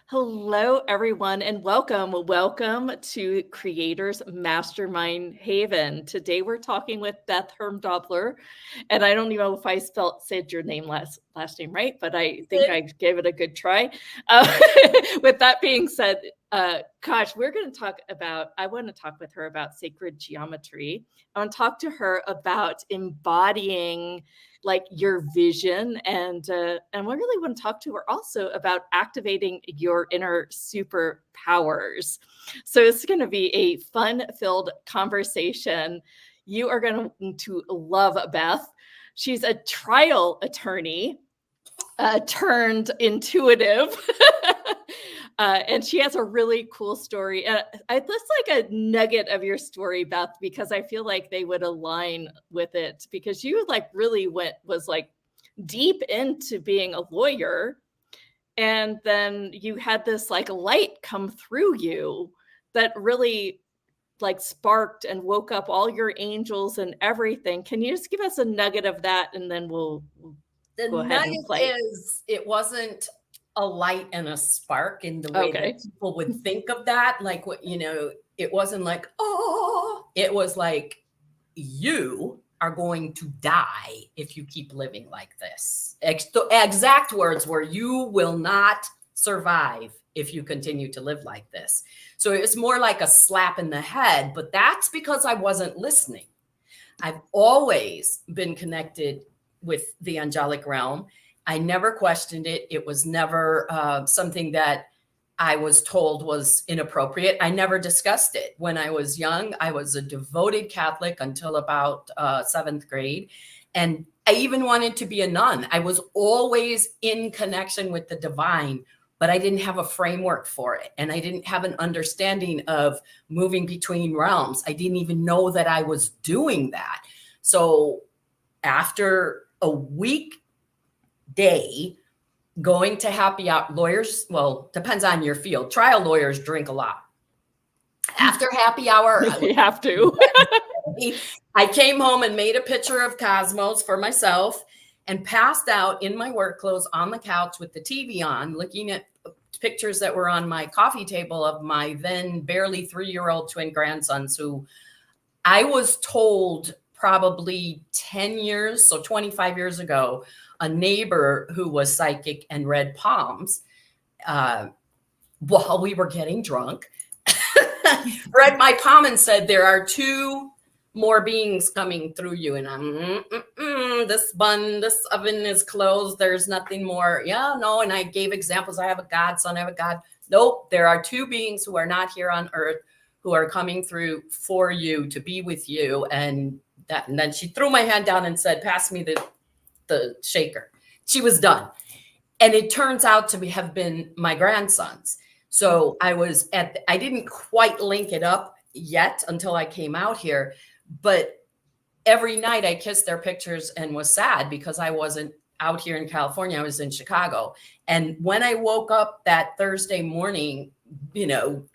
Hello, everyone, and welcome. Welcome to Creators Mastermind Haven. Today, we're talking with Beth Herndobler, and I don't even know if I said your name last name right, but I think I gave it a good try. With that being said, we're going to talk about. I want to talk with her about sacred geometry. I want to talk to her about embodying like your vision, and we really want to talk to her also about activating your inner superpowers. So it's going to be a fun-filled conversation. You are going to love Beth. She's a trial attorney turned intuitive. And she has a really cool story. That's like a nugget of your story, Beth, because I feel like they would align with it, because you like really was like deep into being a lawyer. And then you had this like light come through you that really like sparked and woke up all your angels and everything. Can you just give us a nugget of that, and then we'll go ahead and play? It wasn't a light and a spark in the way that people would think of that. Like, it wasn't like, oh, it was like, you are going to die if you keep living like this. The exact words were, you will not survive if you continue to live like this. So it was more like a slap in the head, but that's because I wasn't listening. I've always been connected with the angelic realm. I never questioned it. It was never something that I was told was inappropriate. I never discussed it. When I was young, I was a devoted Catholic until about 7th grade. And I even wanted to be a nun. I was always in connection with the divine, but I didn't have a framework for it. And I didn't have an understanding of moving between realms. I didn't even know that I was doing that. So after a weekday going to happy hour, lawyers, well, depends on your field. Trial lawyers drink a lot. After happy hour, you have to. I came home and made a picture of Cosmos for myself and passed out in my work clothes on the couch with the TV on, looking at pictures that were on my coffee table of my then barely 3-year-old twin grandsons, who I was told probably 10 years, so 25 years ago, a neighbor who was psychic and read palms while we were getting drunk, read my palm and said, there are 2 more beings coming through you. And I'm, this oven is closed. There's nothing more. Yeah, no. And I gave examples. I have a godson, I have a God. Nope. There are 2 beings who are not here on earth, who are coming through for you, to be with you. And then she threw my hand down and said, pass me the shaker. She was done. And it turns out to have been my grandsons. So I didn't quite link it up yet until I came out here, but every night I kissed their pictures and was sad because I wasn't out here in California. I was in Chicago. And when I woke up that Thursday morning,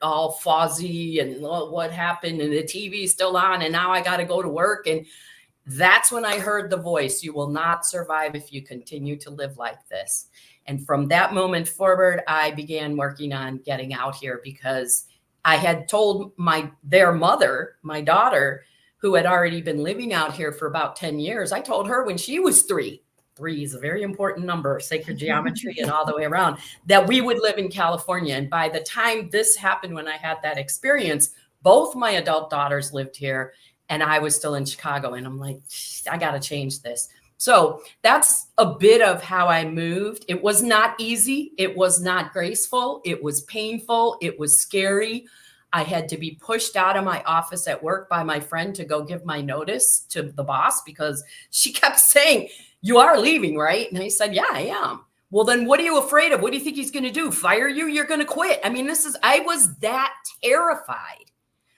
all fuzzy and what happened, and the TV is still on, and now I got to go to work. And that's when I heard the voice, you will not survive if you continue to live like this. And from that moment forward, I began working on getting out here, because I had told their mother, my daughter, who had already been living out here for about 10 years, I told her when she was 3, 3 is a very important number, sacred geometry and all the way around, that we would live in California. And by the time this happened, when I had that experience, both my adult daughters lived here and I was still in Chicago. And I'm like, I got to change this. So that's a bit of how I moved. It was not easy. It was not graceful. It was painful. It was scary. I had to be pushed out of my office at work by my friend to go give my notice to the boss, because she kept saying, you are leaving, right? And I said, yeah, I am. Well, then what are you afraid of? What do you think he's going to do? Fire you? You're going to quit. I mean, I was that terrified.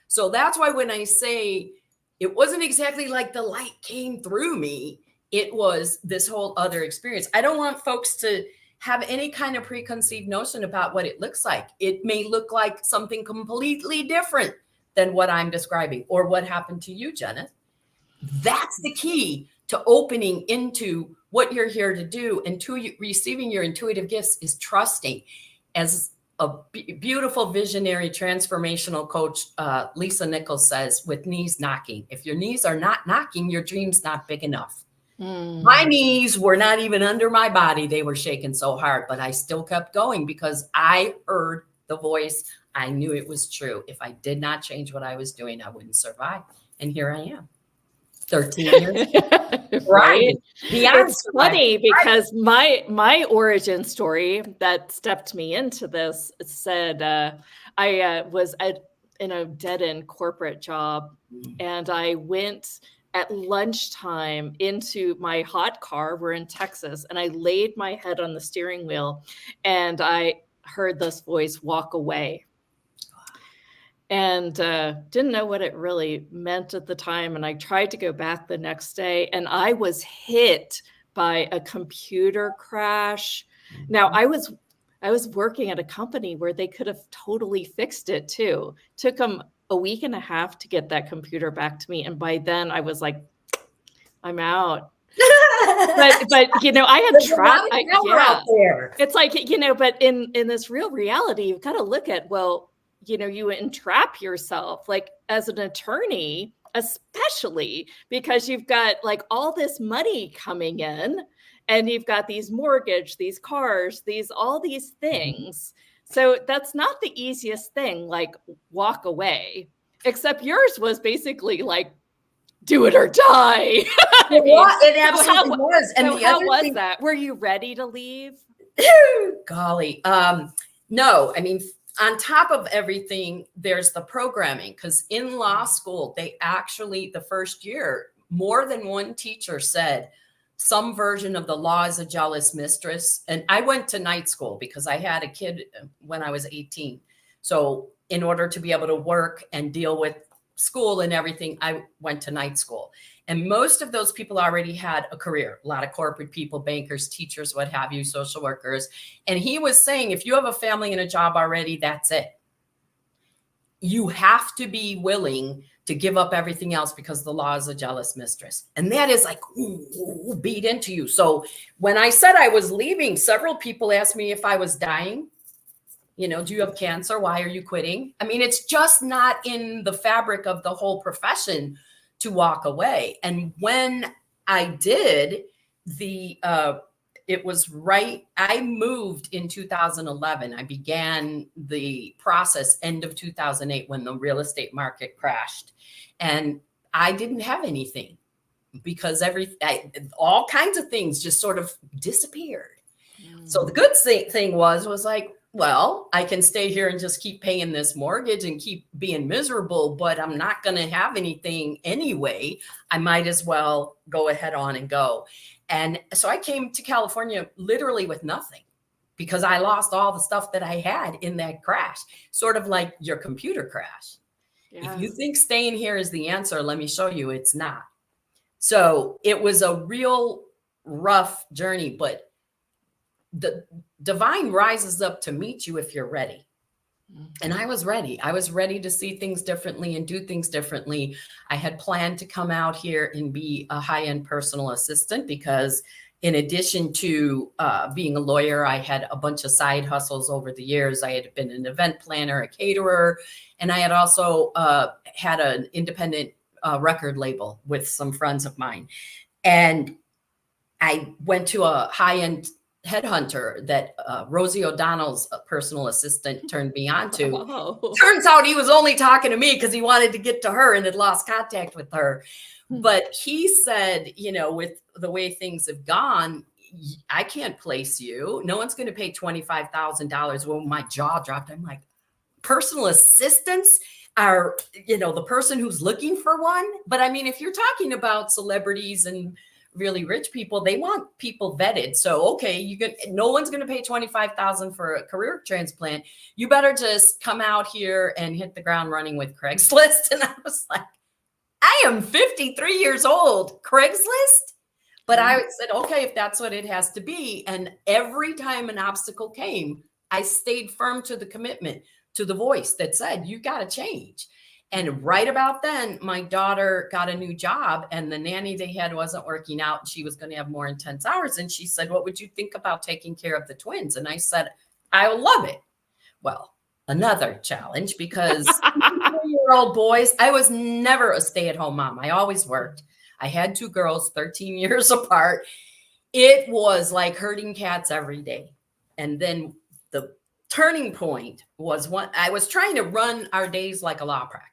So that's why when I say it wasn't exactly like the light came through me, it was this whole other experience. I don't want folks to have any kind of preconceived notion about what it looks like. It may look like something completely different than what I'm describing, or what happened to you, Jenna. That's the key to opening into what you're here to do, and to receiving your intuitive gifts, is trusting. As beautiful visionary transformational coach, Lisa Nichols, says, with knees knocking. If your knees are not knocking, your dream's not big enough. My knees were not even under my body. They were shaking so hard, but I still kept going because I heard the voice. I knew it was true. If I did not change what I was doing, I wouldn't survive. And here I am. 13 years. Right. Beyond It's funny because my origin story that stepped me into this said I was in a dead-end corporate job, and I went at lunchtime into my hot car. We're in Texas, and I laid my head on the steering wheel, and I heard this voice, "Walk away." And didn't know what it really meant at the time. And I tried to go back the next day, and I was hit by a computer crash. Now, I was working at a company where they could have totally fixed it too. Took them a week and a half to get that computer back to me, and by then I was like, I'm out. but you know, I had trapped. It's like, you know, but in this real reality, you've got to look at, well, you know, you entrap yourself, like as an attorney, especially because you've got like all this money coming in, and you've got these mortgage, these cars, all these things. So that's not the easiest thing, like walk away, except yours was basically like, do it or die. It absolutely was. And so how was that? Were you ready to leave? Golly. No, I mean, on top of everything, there's the programming, because in law school, they actually, the first year, more than one teacher said some version of the law is a jealous mistress. And I went to night school because I had a kid when I was 18. So in order to be able to work and deal with school and everything, I went to night school. And most of those people already had a career, a lot of corporate people, bankers, teachers, what have you, social workers. And he was saying, if you have a family and a job already, that's it. You have to be willing to give up everything else because the law is a jealous mistress. And that is like, beat into you. So when I said I was leaving, several people asked me if I was dying. You know, do you have cancer? Why are you quitting? I mean, it's just not in the fabric of the whole profession to walk away. And when I did, it was right. I moved in 2011. I began the process end of 2008 when the real estate market crashed, and I didn't have anything because all kinds of things just sort of disappeared. So the good thing was like, well, I can stay here and just keep paying this mortgage and keep being miserable, but I'm not going to have anything anyway. I might as well go ahead on and go. And so I came to California literally with nothing because I lost all the stuff that I had in that crash, sort of like your computer crash. Yeah. If you think staying here is the answer, let me show you it's not. So it was a real rough journey, but the divine rises up to meet you if you're ready. And I was ready. I was ready to see things differently and do things differently. I had planned to come out here and be a high-end personal assistant because in addition to being a lawyer, I had a bunch of side hustles over the years. I had been an event planner, a caterer, and I had also had an independent record label with some friends of mine. And I went to a high-end headhunter that Rosie O'Donnell's personal assistant turned me on to. Oh. Turns out he was only talking to me because he wanted to get to her and had lost contact with her. But he said, you know, with the way things have gone, I can't place you. No one's going to pay $25,000. Well, my jaw dropped. I'm like, personal assistants are, you know, the person who's looking for one. But I mean, if you're talking about celebrities and really rich people, they want people vetted. So, okay, no one's going to pay $25,000 for a career transplant. You better just come out here and hit the ground running with Craigslist. And I was like, I am 53 years old, Craigslist? But I said, okay, if that's what it has to be. And every time an obstacle came, I stayed firm to the commitment, to the voice that said, you got to change. And right about then, my daughter got a new job and the nanny they had wasn't working out. And she was going to have more intense hours. And she said, what would you think about taking care of the twins? And I said, I love it. well, another challenge because 4-year-old boys, I was never a stay-at-home mom. I always worked. I had 2 girls, 13 years apart. It was like herding cats every day. And then the turning point was when I was trying to run our days like a law practice.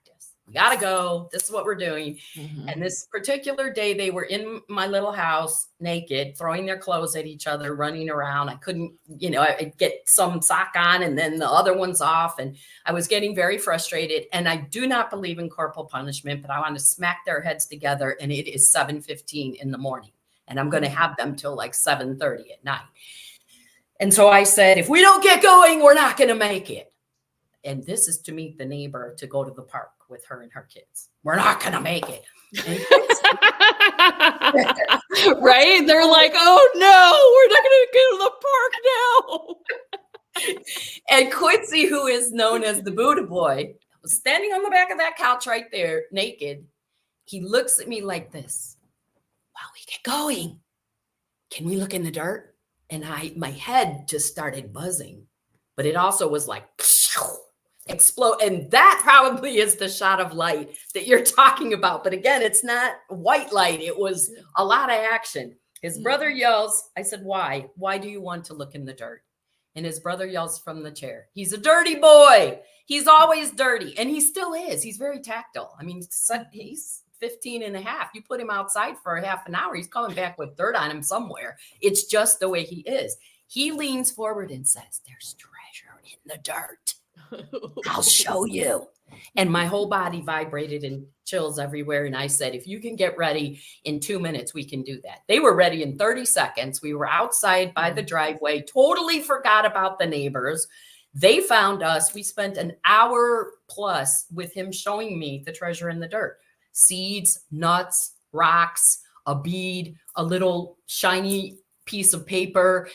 We got to go. This is what we're doing. Mhm. And this particular day, they were in my little house naked, throwing their clothes at each other, running around. I couldn't, I'd get some sock on and then the other one's off. And I was getting very frustrated. And I do not believe in corporal punishment, but I want to smack their heads together. And it is 7:15 in the morning. And I'm going to have them till like 7:30 at night. And so I said, if we don't get going, we're not going to make it. And this is to meet the neighbor to go to the park with her and her kids. We're not going to make it. Right? They're like, oh no, we're not going to go to the park now. And Quincy, who is known as the Buddha boy, was standing on the back of that couch right there, naked. He looks at me like this. While we get going, can we look in the dirt? And my head just started buzzing, but it also was like explode. And that probably is the shot of light that you're talking about. But again, it's not white light. It was a lot of action. His brother yells, I said, why? Why do you want to look in the dirt? And his brother yells from the chair, he's a dirty boy. He's always dirty. And he still is. He's very tactile. I mean, he's 15 and a half. You put him outside for a half an hour, he's coming back with dirt on him somewhere. It's just the way he is. He leans forward and says, there's treasure in the dirt. I'll show you. And my whole body vibrated and chills everywhere. And I said, if you can get ready in 2 minutes, we can do that. They were ready in 30 seconds. We were outside by the driveway, totally forgot about the neighbors. They found us. We spent an hour plus with him showing me the treasure in the dirt. Seeds, nuts, rocks, a bead, a little shiny piece of paper.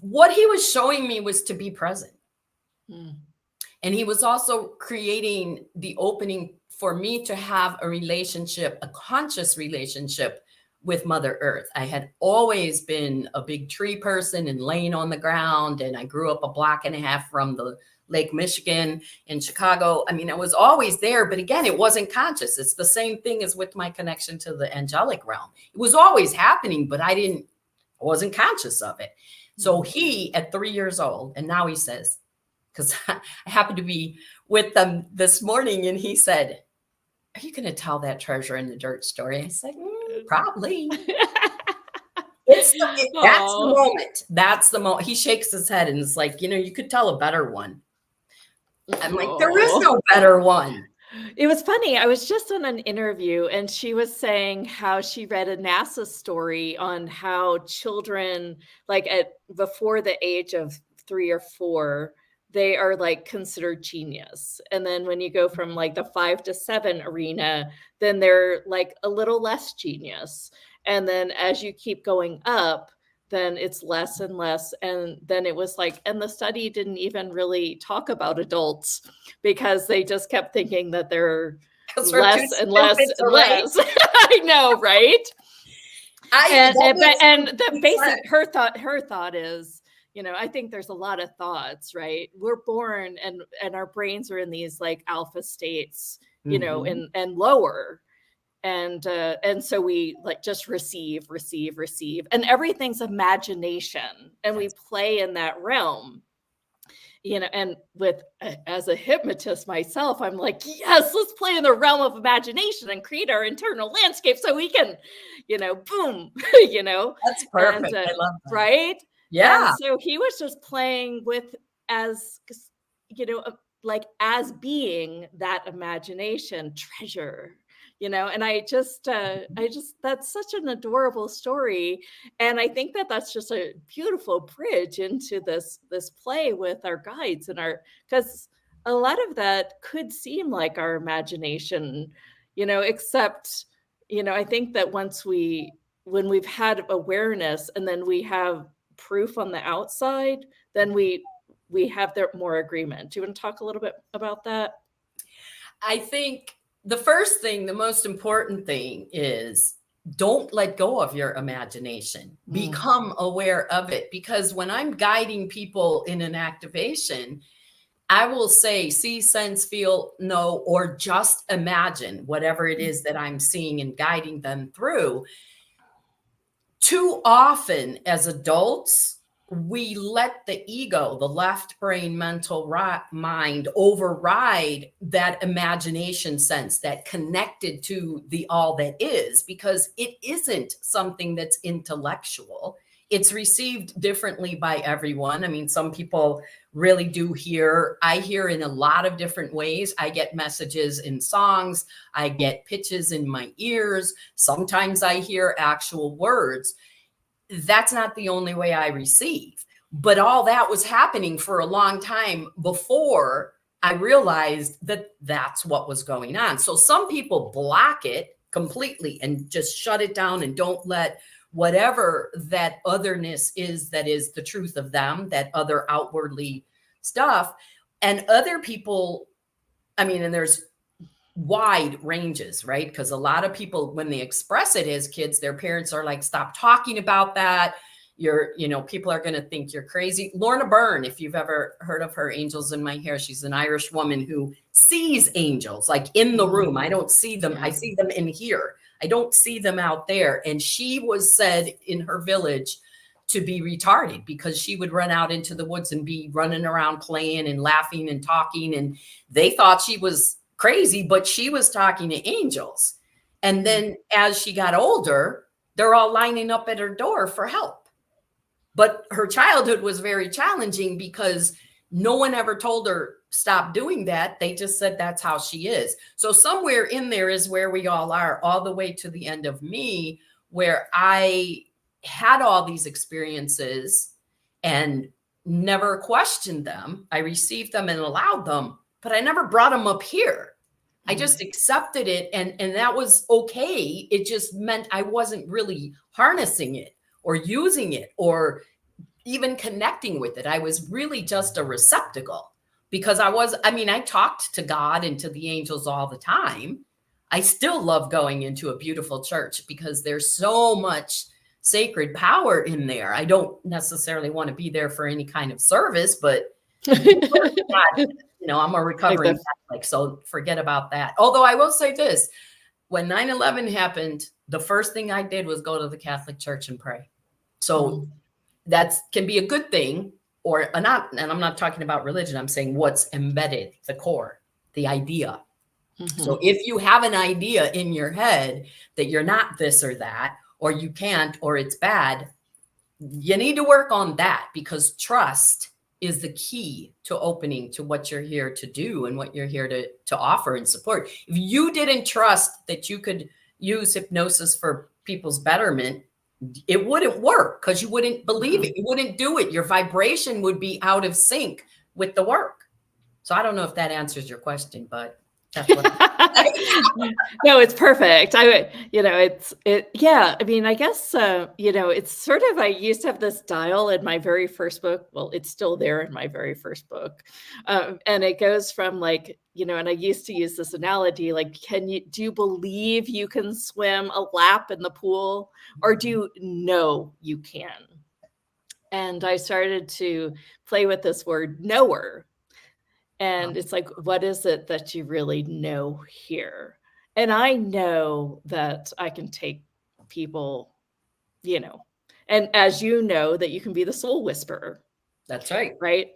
What he was showing me was to be present. And he was also creating the opening for me to have a relationship, a conscious relationship with Mother Earth. I had always been a big tree person and laying on the ground. And I grew up a block and a half from the Lake Michigan in Chicago. I mean, I was always there, but again, it wasn't conscious. It's the same thing as with my connection to the angelic realm. It was always happening, but I wasn't conscious of it. So he, at 3 years old, and now he says, because I happened to be with them this morning, and he said, are you going to tell that treasure in the dirt story? I said, probably. That's the moment. That's the moment. He shakes his head and it's like, you could tell a better one. I'm like, there is no better one. It was funny. I was just on an interview and she was saying how she read a NASA story on how children, like before the age of 3 or 4, they are like considered genius. And then when you go from like the 5 to 7 arena, then they're like a little less genius. And then as you keep going up, then it's less and less. And then it was like, and the study didn't even really talk about adults because they just kept thinking that they're less and less and less. I know, right? And the basic, her thought is, I think there's a lot of thoughts, right? We're born and our brains are in these like alpha states, and lower. And so we like just receive, and everything's imagination. And we play in that realm, and as a hypnotist myself, I'm like, yes, let's play in the realm of imagination and create our internal landscape so we can, boom, That's perfect. I love that. Right? Yeah. And so he was just playing with as being that imagination treasure. And I just, that's such an adorable story. And I think that that's just a beautiful bridge into this play with our guides because a lot of that could seem like our imagination, except, I think that when we've had awareness and then we have proof on the outside, then we have more agreement. Do you want to talk a little bit about that? I think the most important thing is don't let go of your imagination. Become aware of it. Because when I'm guiding people in an activation, I will say, see, sense, feel, know, or just imagine whatever it is that I'm seeing and guiding them through. Too often as adults, we let the ego, the left brain mental mind, override that imagination sense, that connected to the all that is, because it isn't something that's intellectual. It's received differently by everyone. I mean, some people really do hear. I hear in a lot of different ways. I get messages in songs. I get pitches in my ears. Sometimes I hear actual words. That's not the only way I receive. But all that was happening for a long time before I realized that that's what was going on. So some people block it completely and just shut it down and don't let whatever that otherness is, that is the truth of them, that other outwardly stuff. And other people, I mean, and there's wide ranges, right? Because a lot of people, when they express it as kids, their parents are like, stop talking about that. People are going to think you're crazy. Lorna Byrne, if you've ever heard of her, Angels in My Hair, she's an Irish woman who sees angels like in the room. I don't see them. I see them in here. I don't see them out there. And she was said in her village to be retarded because she would run out into the woods and be running around playing and laughing and talking. And they thought she was crazy, but she was talking to angels. And then as she got older, they're all lining up at her door for help. But her childhood was very challenging because no one ever told her stop doing that. They just said that's how she is. So somewhere in there is where we all are, all the way to the end of me, where I had all these experiences and never questioned them. I received them and allowed them, but I never brought them up here. I just accepted it, and that was okay. It just meant I wasn't really harnessing it or using it or even connecting with it. I was really just a receptacle because I talked to God and to the angels all the time. I still love going into a beautiful church because there's so much sacred power in there. I don't necessarily want to be there for any kind of service, but I'm a recovering Catholic, so forget about that. Although I will say this, when 9/11 happened, the first thing I did was go to the Catholic Church and pray. So that can be a good thing or not. And I'm not talking about religion. I'm saying what's embedded, the core, the idea. So if you have an idea in your head that you're not this or that, or you can't, or it's bad, you need to work on that, because trust is the key to opening to what you're here to do and what you're here to offer and support. If you didn't trust that you could use hypnosis for people's betterment, it wouldn't work because you wouldn't believe it. You wouldn't do it. Your vibration would be out of sync with the work. So I don't know if that answers your question, but that's what No, it's perfect. I guess, it's sort of, I used to have this dial in my very first book. Well, it's still there in my very first book. And it goes from and I used to use this analogy, do you believe you can swim a lap in the pool, or do you know you can? And I started to play with this word knower. And it's like, what is it that you really know here? And I know that I can take people, and as you know, that you can be the soul whisperer. That's right. Right.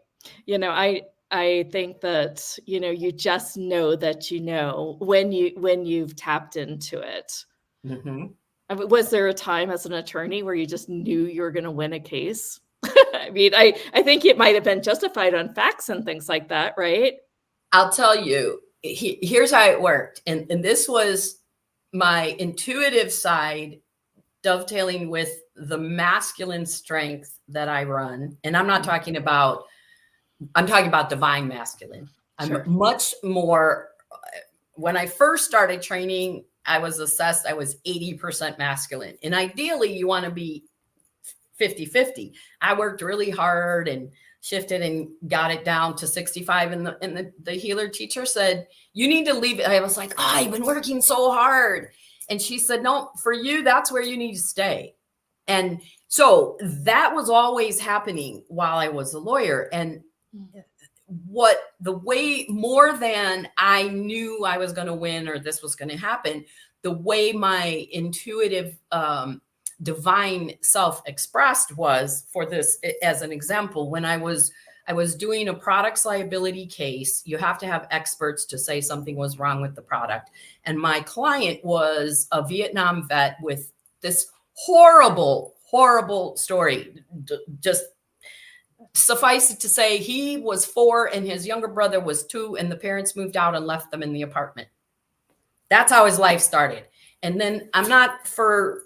I think that, you just know that, when you've tapped into it. I mean, was there a time as an attorney where you just knew you were going to win a case? I mean, I think it might have been justified on facts and things like that, right? I'll tell you, here's how it worked. And this was my intuitive side dovetailing with the masculine strength that I run. And I'm talking about divine masculine. Sure. I'm much more, when I first started training, I was assessed, I was 80% masculine. And ideally you want to be 50-50. I worked really hard and shifted and got it down to 65. And the healer teacher said, you need to leave it. I was like, I've been working so hard. And she said, no, for you, that's where you need to stay. And so that was always happening while I was a lawyer. And the way more than I knew I was going to win or this was going to happen, the way my intuitive divine self expressed was for this, as an example, when I was doing a products liability case. You have to have experts to say something was wrong with the product. And my client was a Vietnam vet with this horrible, horrible story. Just suffice it to say, he was 4 and his younger brother was 2, and the parents moved out and left them in the apartment. That's how his life started. And then we're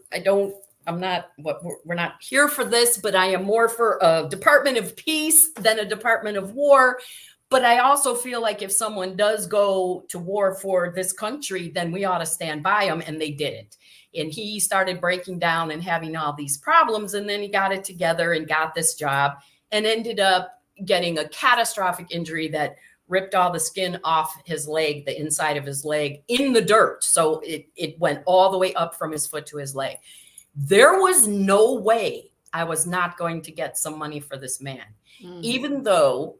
not here for this, but I am more for a Department of Peace than a Department of War. But I also feel like if someone does go to war for this country, then we ought to stand by them. And they didn't. And he started breaking down and having all these problems. And then he got it together and got this job and ended up getting a catastrophic injury that ripped all the skin off his leg, the inside of his leg, in the dirt. So it went all the way up from his foot to his leg. There was no way I was not going to get some money for this man, even though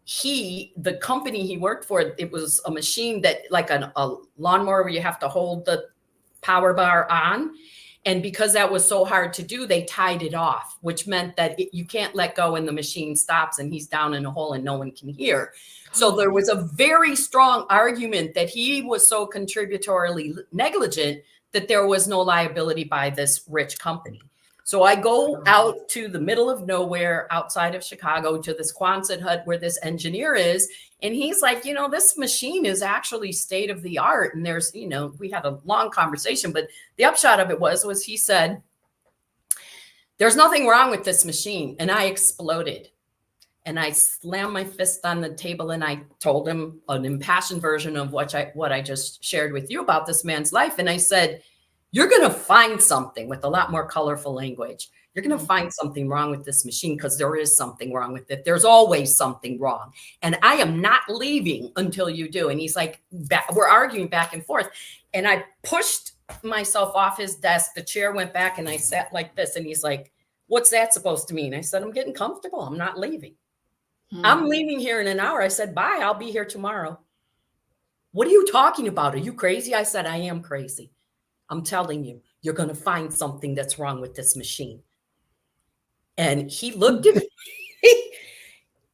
the company he worked for, it was a machine that, like a lawnmower where you have to hold the power bar on. And because that was so hard to do, they tied it off, which meant that you can't let go and the machine stops and he's down in a hole and no one can hear. So there was a very strong argument that he was so contributorily negligent that there was no liability by this rich company. So I go out to the middle of nowhere outside of Chicago to this Quonset hut where this engineer is. And he's like, this machine is actually state of the art. And there's, we had a long conversation, but the upshot of it was he said, there's nothing wrong with this machine. And I exploded. And I slammed my fist on the table and I told him an impassioned version of what I just shared with you about this man's life. And I said, you're going to find something, with a lot more colorful language. You're going to find something wrong with this machine, because there is something wrong with it. There's always something wrong. And I am not leaving until you do. And he's like, we're arguing back and forth. And I pushed myself off his desk. The chair went back and I sat like this. And he's like, what's that supposed to mean? I said, I'm getting comfortable. I'm not leaving. I'm leaving here in an hour. I said, bye. I'll be here tomorrow. What are you talking about? Are you crazy? I said, I am crazy. I'm telling you, you're going to find something that's wrong with this machine. And he looked at me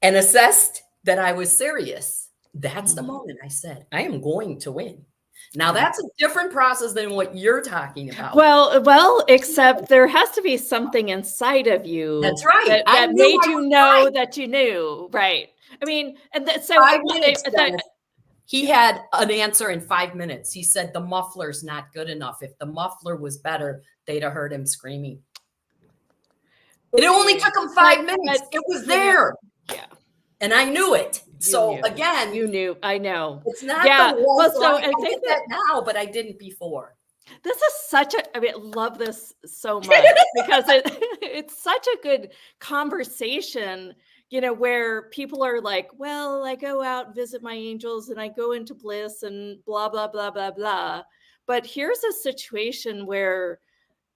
and assessed that I was serious. That's the moment I said, I am going to win. Now, that's a different process than what you're talking about. Well, except there has to be something inside of you. That's right. That made you know that you knew. Right. I mean, and so 5 minutes, he had an answer in 5 minutes. He said, the muffler's not good enough. If the muffler was better, they'd have heard him screaming. It only took him 5 minutes. It was there. Yeah. And I knew it. Again, you knew. I know. It's not. I think that now, but I didn't before. This is I love this so much because it's such a good conversation, where people are like, well, I go out and visit my angels and I go into bliss and blah, blah, blah, blah, blah. But here's a situation where,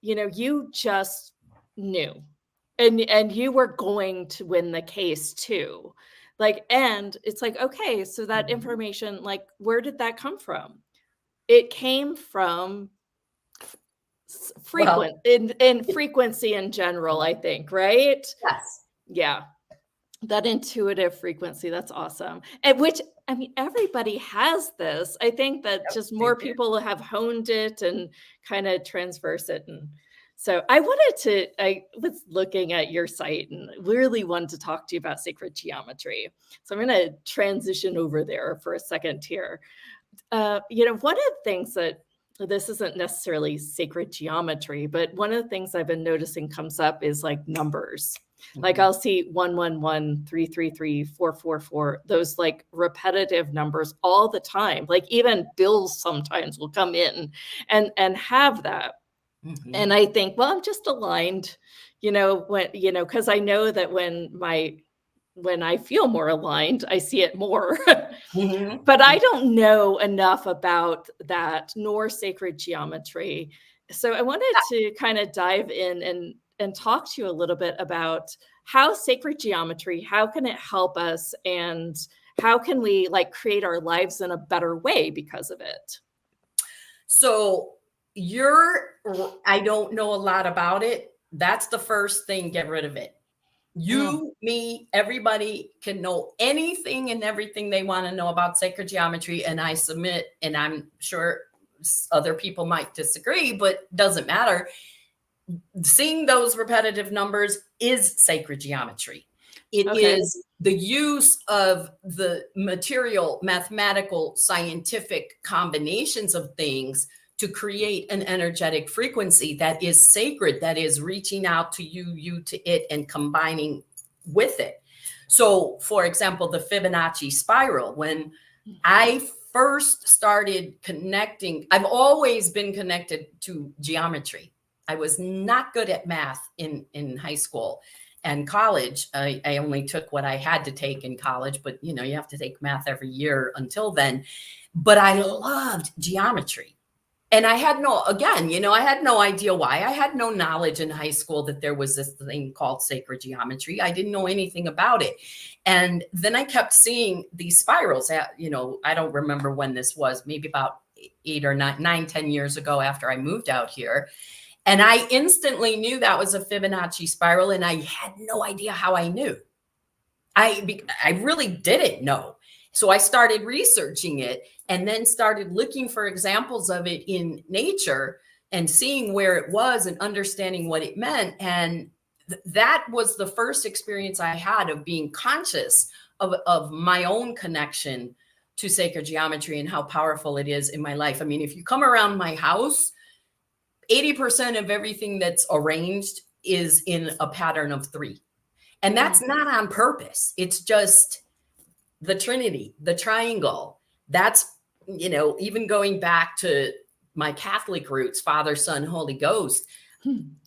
you just knew and you were going to win the case too. And it's like, okay, so that information, where did that come from? It came from frequency in general, I think, right? Yes. Yeah. That intuitive frequency. That's awesome. And everybody has this. I think that just more people have honed it and kind of transverse it. And so I was looking at your site and really wanted to talk to you about sacred geometry. So I'm going to transition over there for a second here. One of the things that, this isn't necessarily sacred geometry, but one of the things I've been noticing comes up is numbers. I'll see 111, 333, 444, those repetitive numbers all the time. Even bills sometimes will come in and have that. And I think, well, I'm just aligned, because I know that when I feel more aligned, I see it more. But I don't know enough about that, nor sacred geometry. So I wanted to kind of dive in and talk to you a little bit about how sacred geometry, how can it help us, and how can we like create our lives in a better way because of it? So I don't know a lot about it. That's the first thing, get rid of it. You, me, everybody can know anything and everything they want to know about sacred geometry. And I submit, and I'm sure other people might disagree, but doesn't matter. Seeing those repetitive numbers is sacred geometry. It is the use of the material, mathematical, scientific combinations of things to create an energetic frequency that is sacred, that is reaching out to you, you to it, and combining with it. So, for example, the Fibonacci spiral, when I first started connecting, I've always been connected to geometry. I was not good at math in high school and college. I only took what I had to take in college, but you have to take math every year until then. But I loved geometry. And I had I had no idea why. I had no knowledge in high school that there was this thing called sacred geometry. I didn't know anything about it. And then I kept seeing these spirals. I don't remember when this was, maybe about 8 or 9, 10 years ago after I moved out here. And I instantly knew that was a Fibonacci spiral. And I had no idea how I knew. I really didn't know. So I started researching it and then started looking for examples of it in nature and seeing where it was and understanding what it meant. And that was the first experience I had of being conscious of my own connection to sacred geometry and how powerful it is in my life. I mean, if you come around my house, 80% of everything that's arranged is in a pattern of 3. And that's not on purpose. It's just the Trinity, the triangle. That's, even going back to my Catholic roots, Father, Son, Holy Ghost,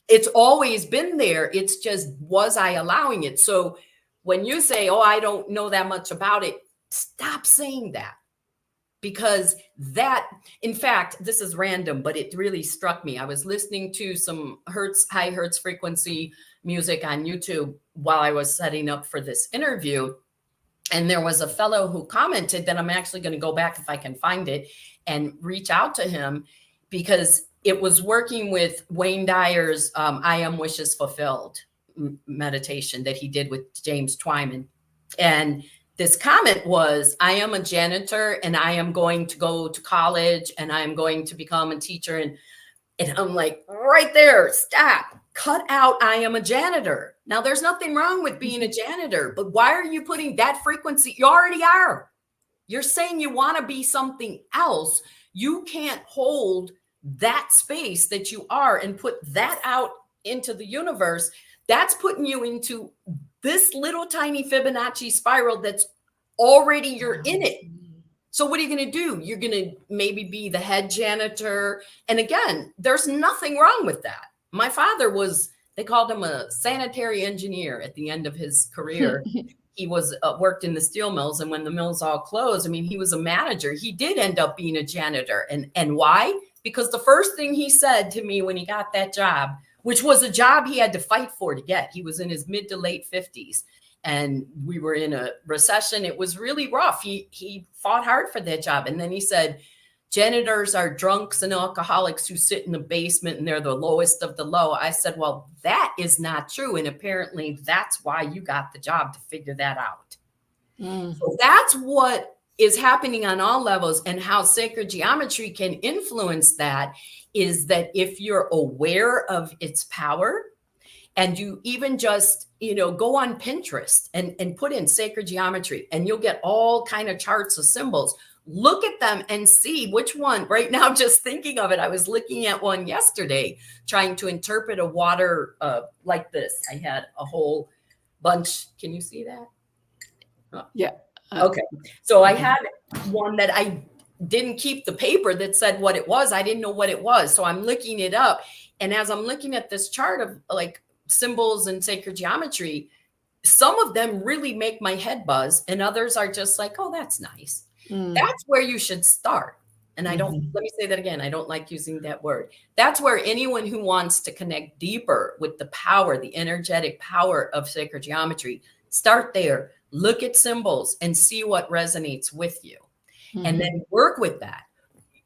it's always been there. It's just, was I allowing it? So when you say, oh, I don't know that much about it, stop saying that. Because that, in fact, this is random, but it really struck me. I was listening to some high hertz frequency music on YouTube while I was setting up for this interview. And there was a fellow who commented that I'm actually going to go back if I can find it and reach out to him, because it was working with Wayne Dyer's I Am Wishes Fulfilled meditation that he did with James Twyman. And this comment was, I am a janitor and I am going to go to college and I am going to become a teacher. And I'm like, right there, stop. Cut out, I am a janitor. Now, there's nothing wrong with being a janitor, but why are you putting that frequency? You already are. You're saying you want to be something else. You can't hold that space that you are and put that out into the universe. That's putting you into this little tiny Fibonacci spiral that's already, you're in it. So what are you going to do? You're going to maybe be the head janitor. And again, there's nothing wrong with that. My father they called him a sanitary engineer at the end of his career. He was worked in the steel mills. And when the mills all closed, I mean, he was a manager. He did end up being a janitor. And why? Because the first thing he said to me when he got that job, which was a job he had to fight for to get, he was in his mid to late 50s. And we were in a recession. It was really rough. He fought hard for that job. And then he said, janitors are drunks and alcoholics who sit in the basement and they're the lowest of the low. I said, well, that is not true. And apparently that's why you got the job, to figure that out. So that's what is happening on all levels, and how sacred geometry can influence that is that if you're aware of its power, and you even just, go on Pinterest and put in sacred geometry, and you'll get all kind of charts of symbols. Look at them and see which one. Right now, just thinking of it, I was looking at one yesterday, trying to interpret a water like this. I had a whole bunch. Can you see that? Oh. Yeah. Okay. So I had one that I didn't keep the paper that said what it was. I didn't know what it was. So I'm looking it up. And as I'm looking at this chart of like symbols and sacred geometry, some of them really make my head buzz, and others are just like, oh, that's nice. That's where you should start. And I don't, let me say that again, I don't like using that word. That's where anyone who wants to connect deeper with the power, the energetic power of sacred geometry, start there, look at symbols and see what resonates with you. And then work with that.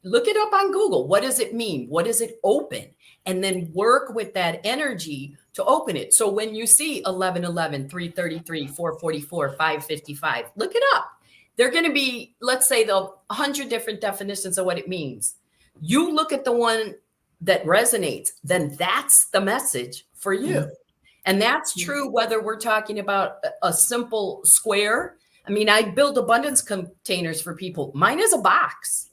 Look it up on Google. What does it mean? What does it open? And then work with that energy to open it. So when you see 1111, 333, 444, 555, look it up. They're going to be, let's say, the 100 different definitions of what it means. You look at the one that resonates, then that's the message for you. And that's true whether we're talking about a simple square. I mean, I build abundance containers for people. Mine is a box.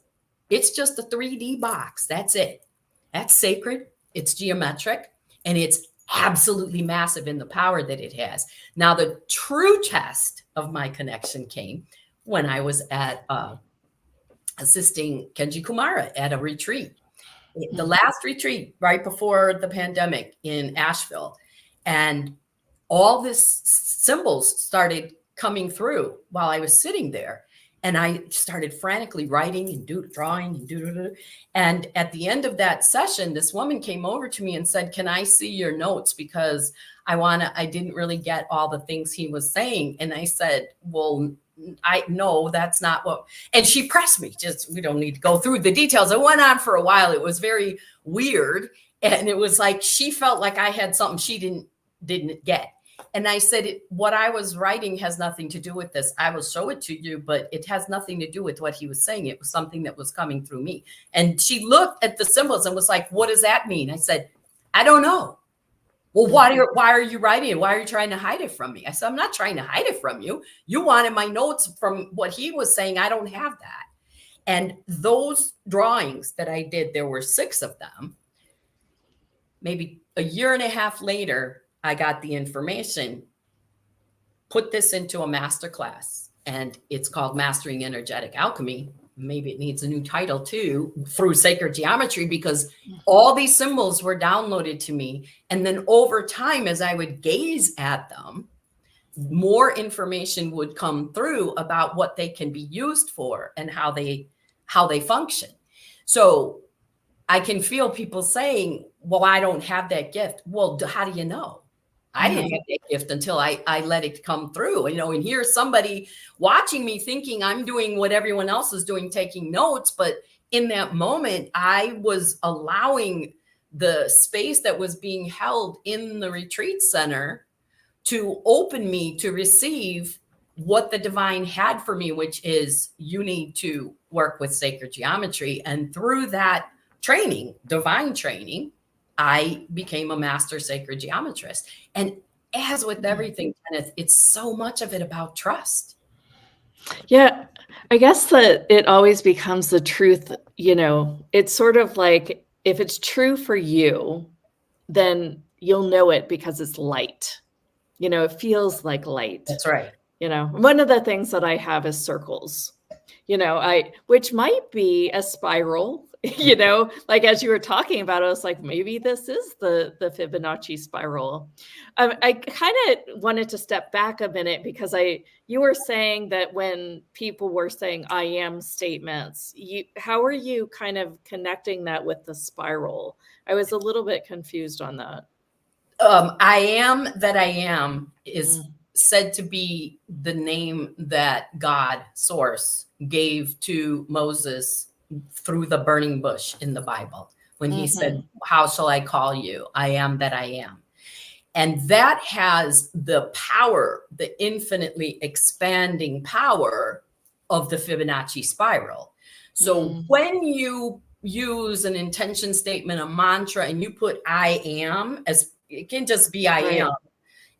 It's just a 3D box. That's it. That's sacred. It's geometric, and it's absolutely massive in the power that it has. Now, the true test of my connection came when I was at assisting Kenji Kumara at a retreat, the last retreat right before the pandemic in Asheville. And all this symbols started coming through while I was sitting there. And I started frantically writing and drawing and And at the end of that session, this woman came over to me and said, "Can I see your notes? Because I didn't really get all the things he was saying." And I said, "Well, no, that's not what," and she pressed me. Just, we don't need to go through the details. It went on for a while. It was very weird. And it was like, she felt like I had something she didn't get. And I said, what I was writing has nothing to do with this. I will show it to you, but it has nothing to do with what he was saying. It was something that was coming through me. And she looked at the symbols and was like, "What does that mean?" I said, "I don't know." "Well, why are you writing it? Why are you trying to hide it from me?" I said, "I'm not trying to hide it from you. You wanted my notes from what he was saying. I don't have that." And those drawings that I did, there were 6 of them. Maybe a year and a half later, I got the information, put this into a masterclass, and it's called Mastering Energetic Alchemy. Maybe it needs a new title too, through sacred geometry, because all these symbols were downloaded to me. And then over time, as I would gaze at them, more information would come through about what they can be used for and how they function. So I can feel people saying, "Well, I don't have that gift." Well, how do you know? I didn't have that gift until I let it come through, and here's somebody watching me thinking I'm doing what everyone else is doing, taking notes. But in that moment, I was allowing the space that was being held in the retreat center to open me to receive what the divine had for me, which is, you need to work with sacred geometry. And through that training, divine training, I became a master sacred geometrist. And as with everything, Kenneth, it's so much of it about trust. Yeah, I guess that it always becomes the truth. It's sort of like, if it's true for you, then you'll know it because it's light. It feels like light. That's right. One of the things that I have is circles, which might be a spiral. Like, as you were talking about, I was like, maybe this is the Fibonacci spiral. I kind of wanted to step back a minute, because you were saying that when people were saying "I am" statements, how are you kind of connecting that with the spiral? I was a little bit confused on that. I am that I am is said to be the name that God, Source, gave to Moses through the burning bush in the Bible, when he said, "How shall I call you? I am that I am." And that has the power, the infinitely expanding power of the Fibonacci spiral. So when you use an intention statement, a mantra, and you put "I am," as it can just be "I am."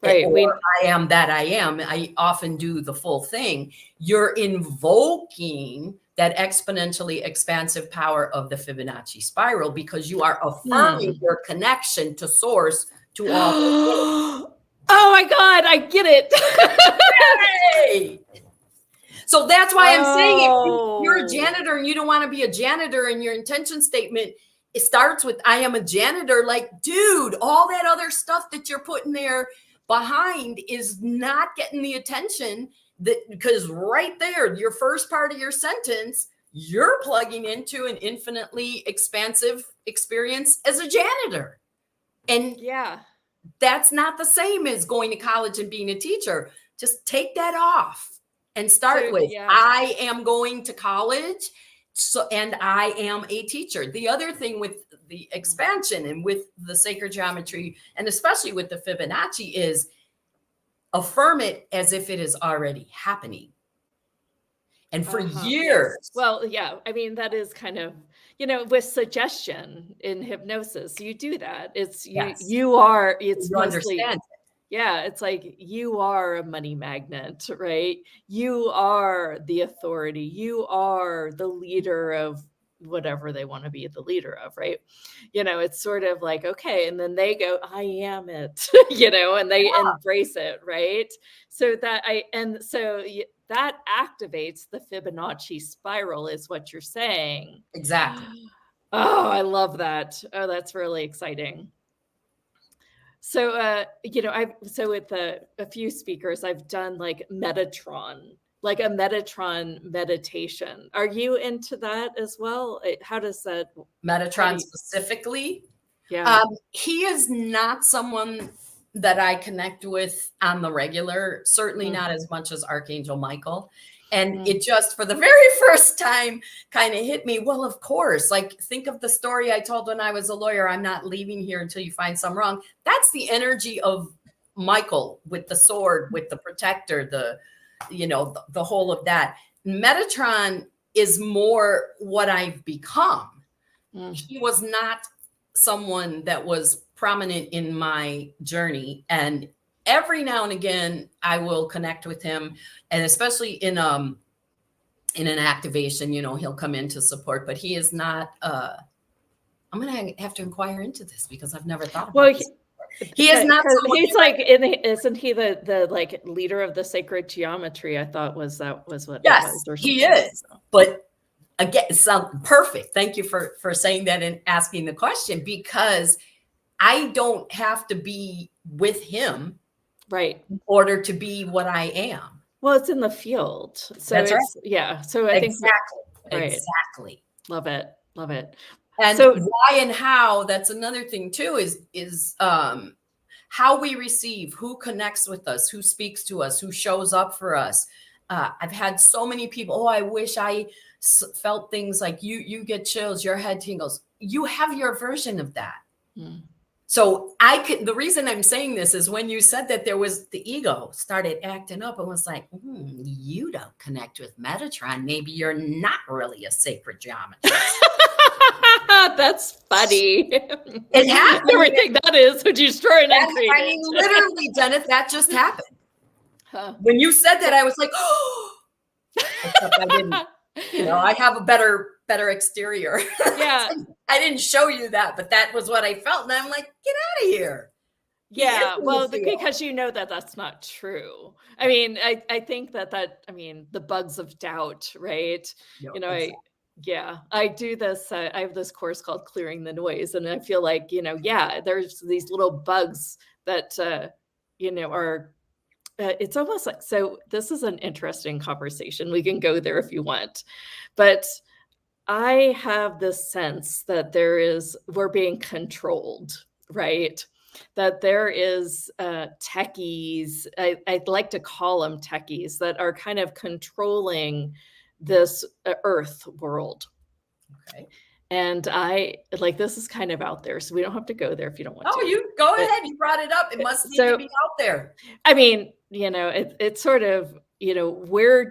Right. Or "I am that I am." I often do the full thing. You're invoking that exponentially expansive power of the Fibonacci spiral, because you are affirming your connection to Source, to all. Oh my God, I get it. Hey! So that's why I'm saying, if you're a janitor and you don't want to be a janitor, and your intention statement, it starts with "I am a janitor," like, dude, all that other stuff that you're putting there behind is not getting the attention, that, because right there, your first part of your sentence, you're plugging into an infinitely expansive experience as a janitor. And Yeah. that's not the same as going to college and being a teacher. Just take that off and start So, with, yeah. I am going to college, and I am a teacher. The other thing with the expansion and with the sacred geometry, and especially with the Fibonacci, is affirm it as if it is already happening. And for years. Yes. Well, yeah. I mean, that is kind of, with suggestion in hypnosis, you do that. It's Yes. you are, it's You mostly, understand. yeah, it's like you are a money magnet, right? You are the authority. You are the leader of whatever they want to be the leader of, right? It's sort of like, okay. And then they go, I am it, and they embrace it, right? So that activates the Fibonacci spiral, is what you're saying. Exactly. Oh, I love that. Oh, that's really exciting. So, with a few speakers, I've done like Metatron, like a Metatron meditation. Are you into that as well? How does that? Metatron specifically? Yeah. He is not someone that I connect with on the regular, certainly not as much as Archangel Michael. And it just, for the very first time, kind of hit me. Well, of course, like, think of the story I told when I was a lawyer. I'm not leaving here until you find some wrong. That's the energy of Michael, with the sword, with the protector, the whole of that. Metatron is more what I've become. He was not someone that was prominent in my journey, and every now and again I will connect with him, and especially in an activation, he'll come in to support, but he is not I'm gonna have to inquire into this because I've never thought about this. He is not someone. He's like, isn't he the like leader of the sacred geometry? I thought was what. Yes, he is. But again, it sounds perfect. Thank you for saying that and asking the question, because I don't have to be with him, right, in order to be what I am. Well, it's in the field. So that's right. Yeah. So I think exactly. Love it. And so why and how, that's another thing too, is how we receive, who connects with us, who speaks to us, who shows up for us. I've had so many people, I wish I felt things like you get chills, your head tingles. You have your version of that. So the reason I'm saying this is when you said that, there was the ego started acting up and was like, you don't connect with Metatron. Maybe you're not really a sacred geometrist. That's funny. It happened. Everything that is would you destroy and uncreate. I mean, literally, Janet, that just happened. When you said that, I was like, oh, except I didn't. I have a better exterior. Yeah. I didn't show you that, but that was what I felt. And I'm like, get out of here. Yeah. Well, because that's not true. I mean, I think that the bugs of doubt, right? Exactly. I do this. I have this course called Clearing the Noise. And I feel like, there's these little bugs that, are, it's almost like, so this is an interesting conversation. We can go there if you want, but I have this sense that we're being controlled, right? That there is techies, I'd like to call them techies, that are kind of controlling this earth world. Okay. And this is kind of out there, so we don't have to go there if you don't want to. Oh, you go ahead. You brought it up. It must need to be out there. I mean, it's sort of, why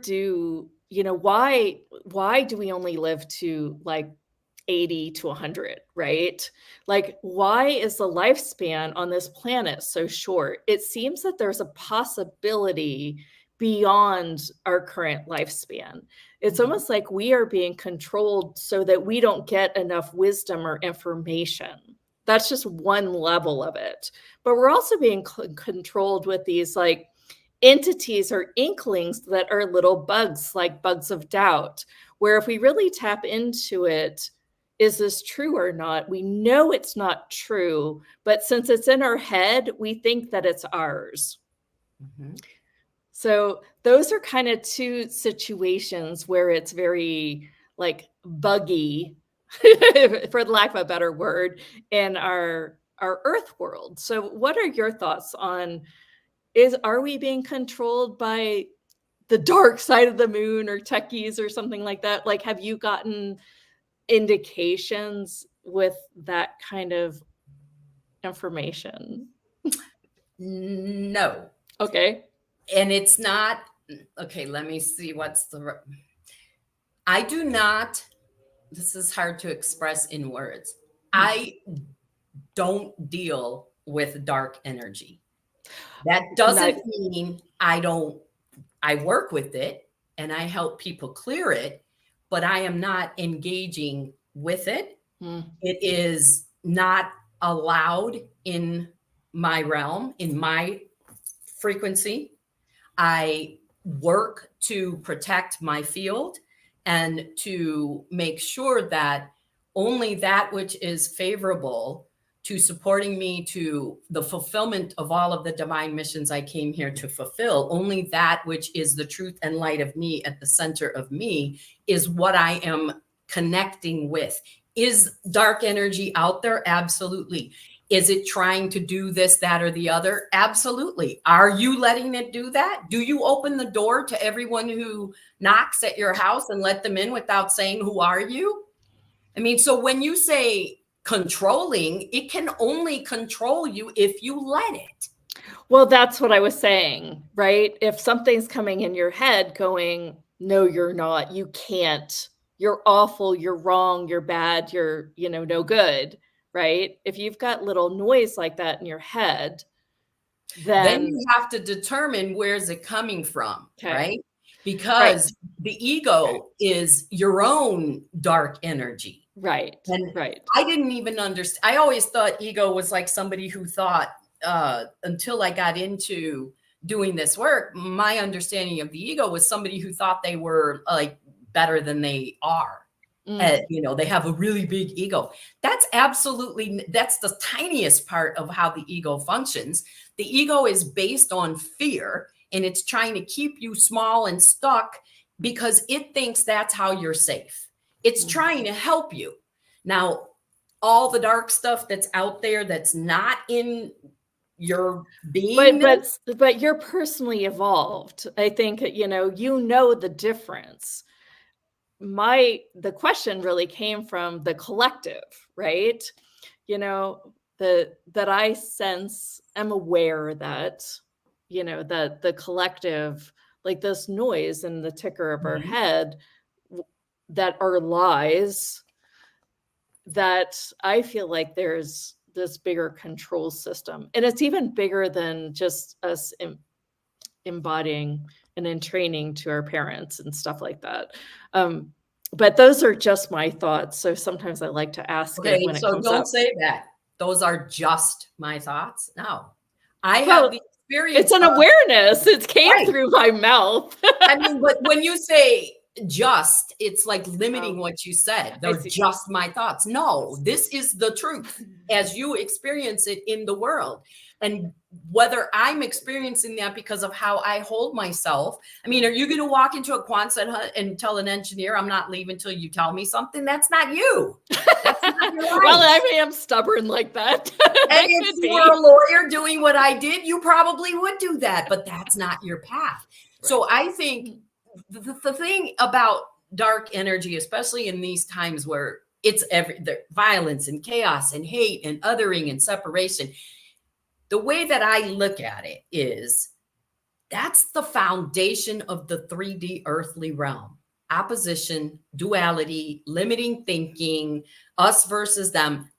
do we only live to like 80 to 100, right? Like, why is the lifespan on this planet so short? It seems that there's a possibility beyond our current lifespan. It's almost like we are being controlled so that we don't get enough wisdom or information. That's just one level of it. But we're also being controlled with these like entities or inklings that are little bugs, like bugs of doubt, where if we really tap into it, is this true or not? We know it's not true, but since it's in our head, we think that it's ours. So those are kind of two situations where it's very like buggy, for the lack of a better word, in our earth world. So what are your thoughts on, are we being controlled by the dark side of the moon or techies or something like that? Like, have you gotten indications with that kind of information? No. Okay. And it's not, okay, let me see I do not, this is hard to express in words. I don't deal with dark energy. That doesn't mean I work with it and I help people clear it, but I am not engaging with it. It is not allowed in my realm, in my frequency. I work to protect my field and to make sure that only that which is favorable to supporting me to the fulfillment of all of the divine missions I came here to fulfill, only that which is the truth and light of me at the center of me is what I am connecting with. Is dark energy out there? Absolutely. Is it trying to do this, that, or the other? Absolutely. Are you letting it do that? Do you open the door to everyone who knocks at your house and let them in without saying, who are you? I mean, so when you say controlling, it can only control you if you let it. Well, that's what I was saying, right? If something's coming in your head going, no, you're not, you can't, you're awful, you're wrong, you're bad, you're, no good, right? If you've got little noise like that in your head, Then then you have to determine where's it coming from, okay. right? Because the ego is your own dark energy. Right. And right. I didn't even understand. I always thought ego was like somebody who thought, until I got into doing this work, my understanding of the ego was somebody who thought they were like better than they are. They have a really big ego. That's the tiniest part of how the ego functions. The ego is based on fear, and it's trying to keep you small and stuck because it thinks that's how you're safe. It's trying to help you. Now, all the dark stuff that's out there that's not in your being, but you're personally evolved. I think you know the difference. The question really came from the collective, right? That I sense, I'm aware that, that the collective, like this noise and the ticker of our head, that are lies, that I feel like there's this bigger control system. And it's even bigger than just us embodying and in training to our parents and stuff like that. But those are just my thoughts. So sometimes I like to ask it when it comes up. Don't say that. Those are just my thoughts. No, I have the experience. It's an awareness. It came through my mouth. I mean, but when you say just, it's like limiting what you said. They're just my thoughts. No, this is the truth as you experience it in the world. And whether I'm experiencing that because of how I hold myself. I mean, are you going to walk into a Quonset hut and tell an engineer, I'm not leaving till you tell me something? That's not you. That's not your life. Well, I am stubborn like that. And if you were a lawyer doing what I did, you probably would do that, but that's not your path. Right. So I think the thing about dark energy, especially in these times where it's the violence and chaos and hate and othering and separation, the way that I look at it is that's the foundation of the 3D earthly realm. Opposition, duality, limiting thinking, us versus them.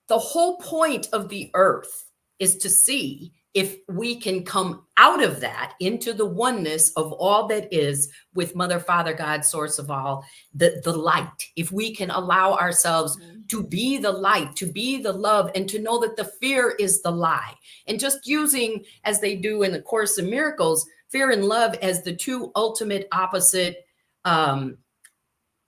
The whole point of the earth is to see if we can come out of that into the oneness of all that is with Mother, Father, God, source of all, the light. If we can allow ourselves to be the light, to be the love, and to know that the fear is the lie. And just using, as they do in the Course in Miracles, fear and love as the two ultimate opposite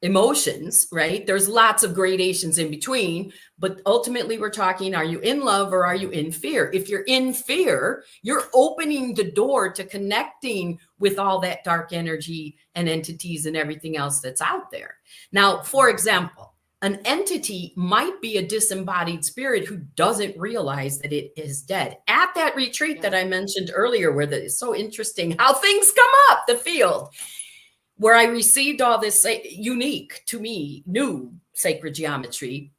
emotions, right? There's lots of gradations in between, but ultimately we're talking, are you in love or are you in fear? If you're in fear, you're opening the door to connecting with all that dark energy and entities and everything else that's out there. Now, for example, an entity might be a disembodied spirit who doesn't realize that it is dead. At that retreat that I mentioned earlier, where it's so interesting how things come up the field, where I received all this unique to me, new sacred geometry.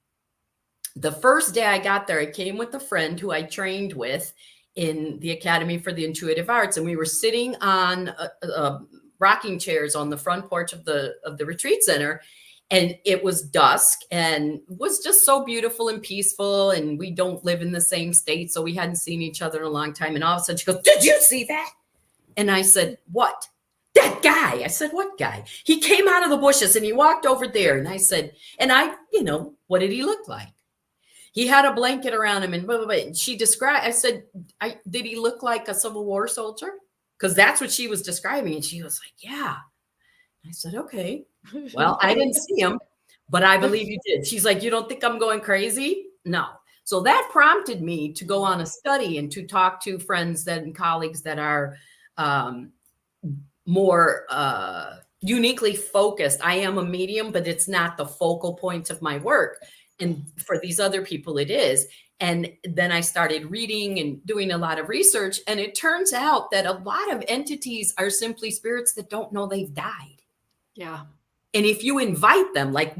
The first day I got there, I came with a friend who I trained with in the Academy for the Intuitive Arts, and we were sitting on rocking chairs on the front porch of the retreat center, and it was dusk and was just so beautiful and peaceful, and we don't live in the same state, so we hadn't seen each other in a long time. And all of a sudden she goes, "Did you see that?" And I said, "What?" "That guy." I said, "What guy?" "He came out of the bushes and he walked over there." And I said, what did he look like? "He had a blanket around him and blah, blah, blah." And she described, I said, "Did he look like a Civil War soldier?" Because that's what she was describing. And she was like, "Yeah." I said, "Okay. Well, I didn't see him, but I believe you did." She's like, "You don't think I'm going crazy?" No. So that prompted me to go on a study and to talk to friends and colleagues that are more uniquely focused. I am a medium, but it's not the focal point of my work. And for these other people, it is. And then I started reading and doing a lot of research. And it turns out that a lot of entities are simply spirits that don't know they've died. Yeah. And if you invite them, like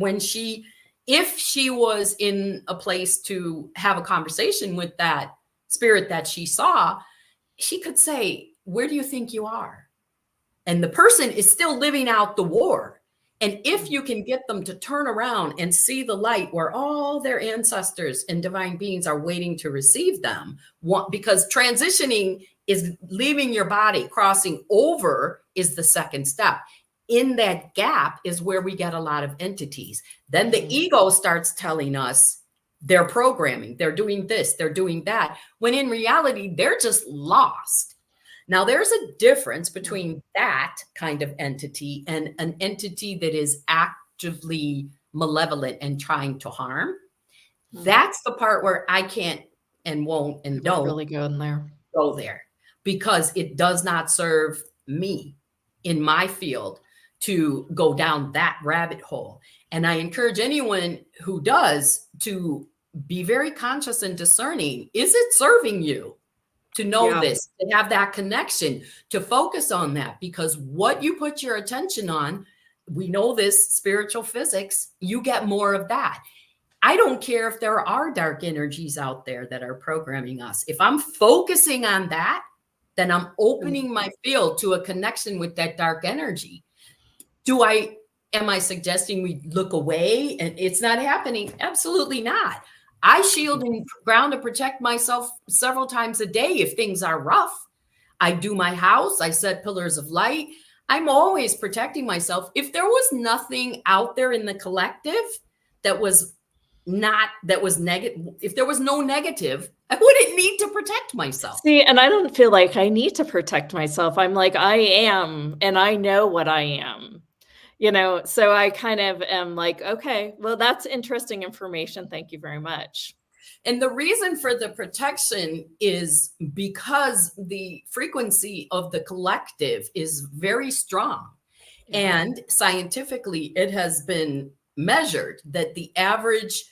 if she was in a place to have a conversation with that spirit that she saw, she could say, "Where do you think you are?" And the person is still living out the war. And if you can get them to turn around and see the light where all their ancestors and divine beings are waiting to receive them, because transitioning is leaving your body, crossing over is the second step. In that gap is where we get a lot of entities. Then the ego starts telling us they're programming, they're doing this, they're doing that, when in reality, they're just lost. Now, there's a difference between that kind of entity and an entity that is actively malevolent and trying to harm. That's the part where I can't and won't and don't really go there because it does not serve me in my field to go down that rabbit hole. And I encourage anyone who does to be very conscious and discerning. Is it serving you to know this, to have that connection, to focus on that? Because what you put your attention on, we know this, spiritual physics, you get more of that. I don't care if there are dark energies out there that are programming us. If I'm focusing on that, then I'm opening my field to a connection with that dark energy. Am I suggesting we look away and it's not happening? Absolutely not. I shield and ground to protect myself several times a day if things are rough. I do my house. I set pillars of light. I'm always protecting myself. If there was nothing out there in the collective that was negative, if there was no negative, I wouldn't need to protect myself. See, and I don't feel like I need to protect myself. I'm like, I am, and I know what I am. So I kind of am like, okay, well, that's interesting information. Thank you very much. And the reason for the protection is because the frequency of the collective is very strong. And scientifically, it has been measured that the average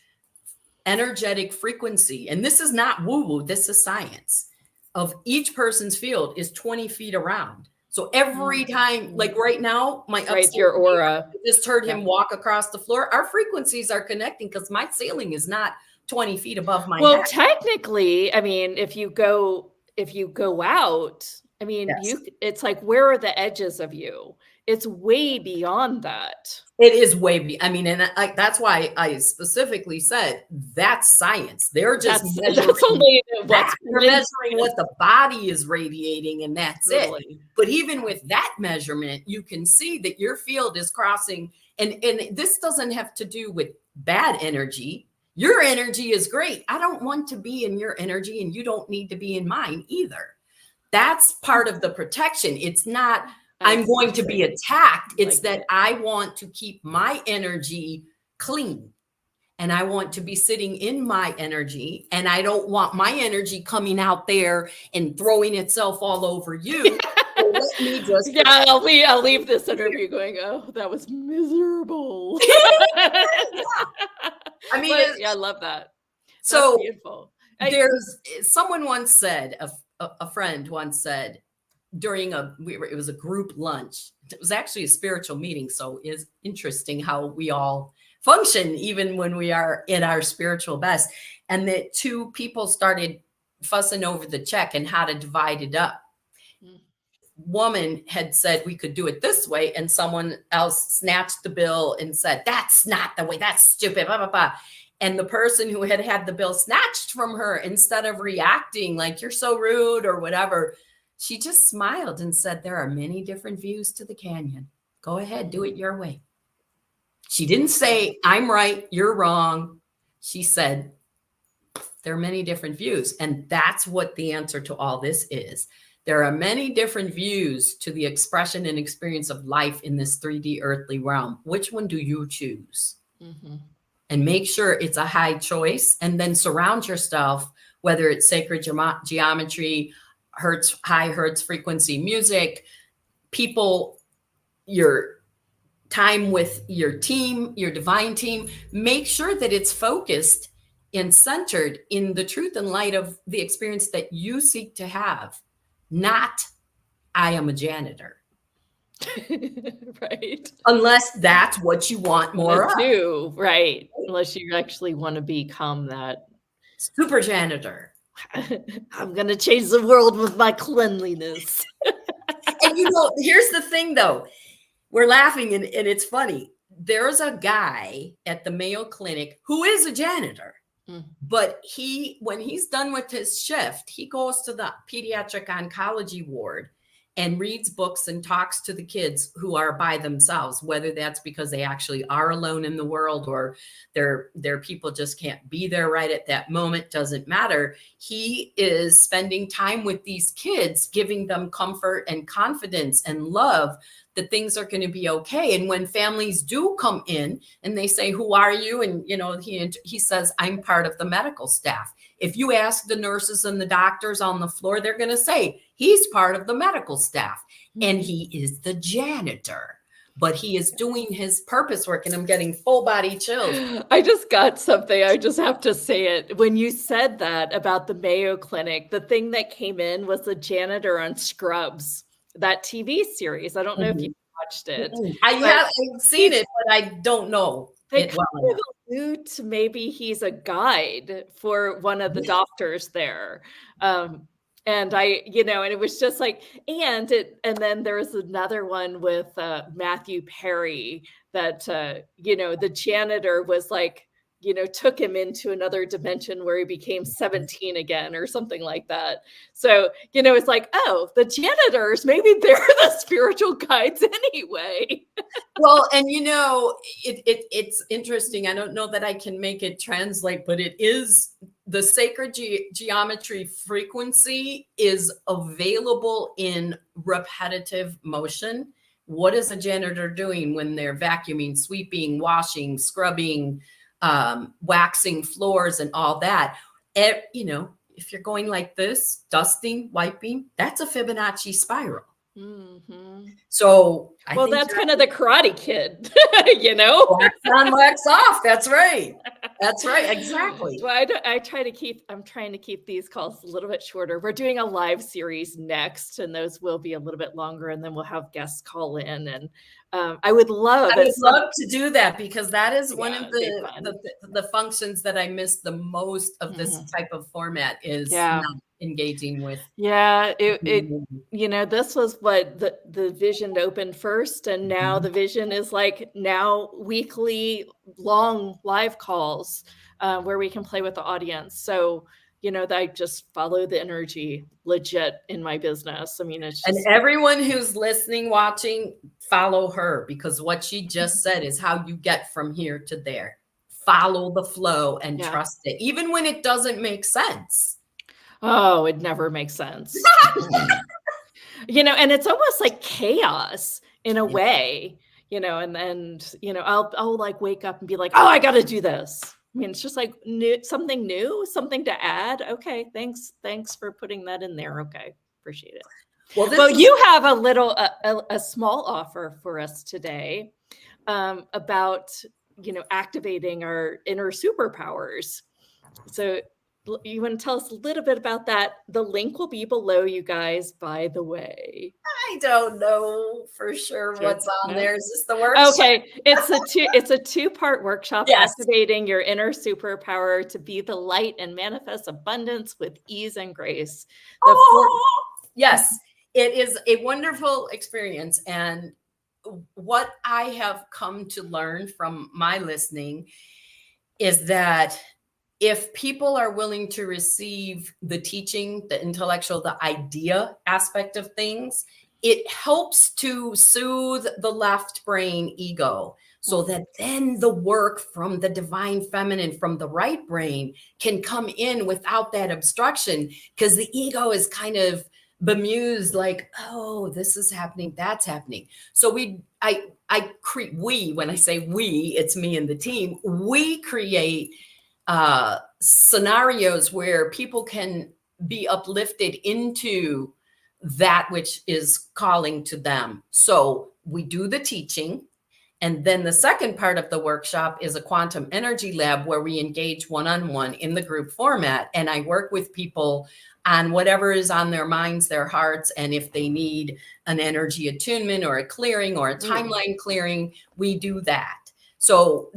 energetic frequency, and this is not woo-woo, this is science, of each person's field is 20 feet around. So every time, like right now, my your aura, I just heard him walk across the floor. Our frequencies are connecting because my ceiling is not 20 feet above my head. Well, technically, I mean, if you go out, I mean, it's like, where are the edges of you? It's way beyond that. It is way I mean, and that's why I specifically said that's science. They're just measuring what the body is radiating, and that's it. But even with that measurement, you can see that your field is crossing, and this doesn't have to do with bad energy. Your energy is great. I don't want to be in your energy, and you don't need to be in mine either. That's part of the protection. It's not I'm going to be attacked. It's Like that I want to keep my energy clean. And I want to be sitting in my energy, and I don't want my energy coming out there and throwing itself all over you. So let me just yeah, I'll leave this interview going, oh, that was miserable. I mean, But, yeah, I love that. That's so beautiful. there's someone once said, a friend once said during it was a group lunch. It was actually a spiritual meeting, so it's interesting how we all function even when we are in our spiritual best. And that two people started fussing over the check and how to divide it up. Woman had said we could do it this way, and someone else snatched the bill and said, that's not the way, that's stupid, blah, blah, blah. And the person who had the bill snatched from her, instead of reacting like you're so rude or whatever, she just smiled and said, there are many different views to the canyon. Go ahead, do it your way. She didn't say, I'm right, you're wrong. She said, there are many different views. And that's what the answer to all this is. There are many different views to the expression and experience of life in this 3D earthly realm. Which one do you choose? Mm-hmm. And make sure it's a high choice, and then surround yourself, whether it's sacred geometry, high hertz frequency music, people, your time with your team, your divine team. Make sure that it's focused and centered in the truth and light of the experience that you seek to have, not I am a janitor. Right. Unless that's what you want more of. Too, right. Unless you actually want to become that super janitor. I'm going to change the world with my cleanliness. And here's the thing though. We're laughing and it's funny. There's a guy at the Mayo Clinic who is a janitor, but when he's done with his shift, he goes to the pediatric oncology ward and reads books and talks to the kids who are by themselves, whether that's because they actually are alone in the world or their people just can't be there right at that moment, doesn't matter. He is spending time with these kids, giving them comfort and confidence and love that things are going to be okay. And when families do come in and they say, who are you? And, he says, I'm part of the medical staff. If you ask the nurses and the doctors on the floor, they're going to say he's part of the medical staff and he is the janitor, but he is doing his purpose work. And I'm getting full body chills. I just got something. I just have to say it. When you said that about the Mayo Clinic, the thing that came in was the janitor on Scrubs, that TV series. I don't know if you watched it. I've seen it, but I don't know. They kind of allude to maybe he's a guide for one of the doctors there. And and it was just like, and then there was another one with Matthew Perry that, the janitor was like, took him into another dimension where he became 17 again or something like that. So, it's like, oh, the janitors, maybe they're the spiritual guides anyway. Well, and it's interesting. I don't know that I can make it translate, but it is the sacred geometry frequency is available in repetitive motion. What is a janitor doing when they're vacuuming, sweeping, washing, scrubbing, waxing floors and all that? If you're going like this, dusting, wiping, that's a Fibonacci spiral. Mm-hmm. So that's kind of the Karate Kid, wax on, wax off. That's right. Exactly. Well, I'm trying to keep these calls a little bit shorter. We're doing a live series next, and those will be a little bit longer, and then we'll have guests call in. And I would love to do that, because that is one of the functions that I miss the most of this type of format is not engaging with. This was what the vision opened first, and now the vision is like now weekly long live calls where we can play with the audience. So that I just follow the energy legit in my business. I mean, it's just, and everyone who's listening, watching, follow her, because what she just said is how you get from here to there. Follow the flow and trust it, even when it doesn't make sense. Oh, it never makes sense. and it's almost like chaos in a way, and I'll like wake up and be like, oh, I got to do this. I mean, it's just like something new, something to add. Okay, thanks for putting that in there. Okay, appreciate it. Well, you have a small offer for us today about activating our inner superpowers. So you want to tell us a little bit about that? The link will be below, you guys, by the way. I don't know for sure what's on there. Is this the workshop? Okay, it's a two-part workshop, Yes. Activating your inner superpower to be the light and manifest abundance with ease and grace. Yes, it is a wonderful experience. And what I have come to learn from my listening is that if people are willing to receive the teaching, the intellectual, the idea aspect of things, it helps to soothe the left brain ego so that then the work from the divine feminine, from the right brain, can come in without that obstruction, because the ego is kind of bemused, like, oh, this is happening, that's happening. So when I say we, it's me and the team, we create scenarios where people can be uplifted into that which is calling to them. So we do the teaching. And then the second part of the workshop is a quantum energy lab where we engage one-on-one in the group format. And I work with people on whatever is on their minds, their hearts. And if they need an energy attunement or a clearing or a timeline clearing, we do that. So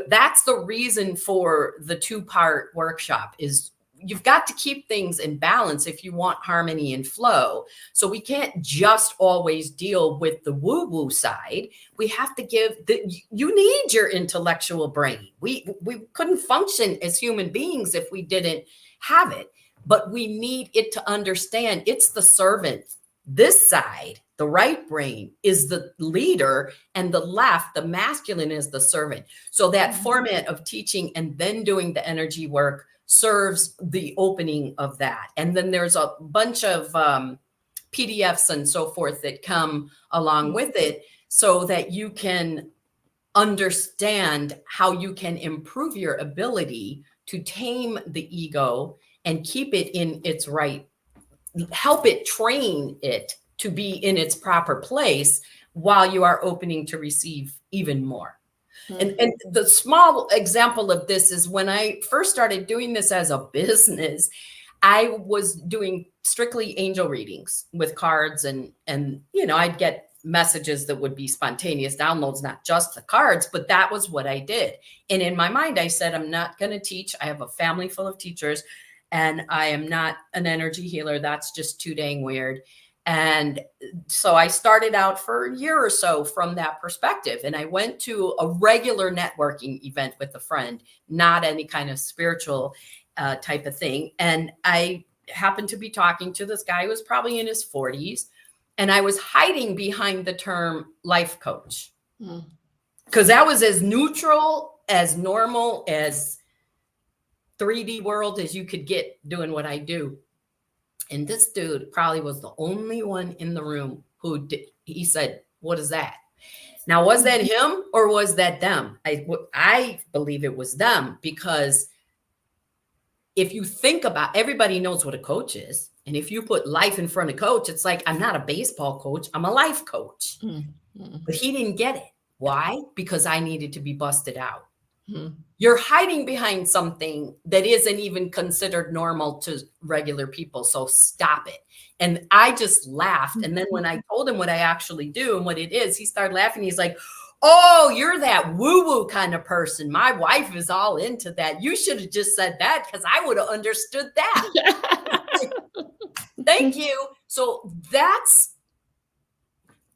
that's the reason for the two-part workshop. Is you've got to keep things in balance if you want harmony and flow. So we can't just always deal with the woo-woo side. We have to you need your intellectual brain. We couldn't function as human beings if we didn't have it, but we need it to understand it's the servant. This side, the right brain, is the leader, and the left, the masculine, is the servant. So that format of teaching and then doing the energy work serves the opening of that. And then there's a bunch of PDFs and so forth that come along with it so that you can understand how you can improve your ability to tame the ego and keep it in its right, help it, train it to be in its proper place while you are opening to receive even more. And the small example of this is when I first started doing this as a business, I was doing strictly angel readings with cards, and I'd get messages that would be spontaneous downloads, not just the cards, but that was what I did. And in my mind, I said, I'm not going to teach. I have a family full of teachers, and I am not an energy healer. That's just too dang weird. And so I started out for a year or so from that perspective. And I went to a regular networking event with a friend, not any kind of spiritual type of thing. And I happened to be talking to this guy who was probably in his 40s. And I was hiding behind the term life coach, because that was as neutral, as normal, as 3D world as you could get doing what I do. And this dude probably was the only one in the room who he said, what is that? Now, was that him or was that them? I believe it was them, because if you think about, everybody knows what a coach is. And if you put life in front of coach, it's like, I'm not a baseball coach, I'm a life coach. But he didn't get it. Why? Because I needed to be busted out. You're hiding behind something that isn't even considered normal to regular people. So stop it. And I just laughed. And then when I told him what I actually do and what it is, he started laughing. He's like, oh, you're that woo-woo kind of person. My wife is all into that. You should have just said that, because I would have understood that. Thank you. So that's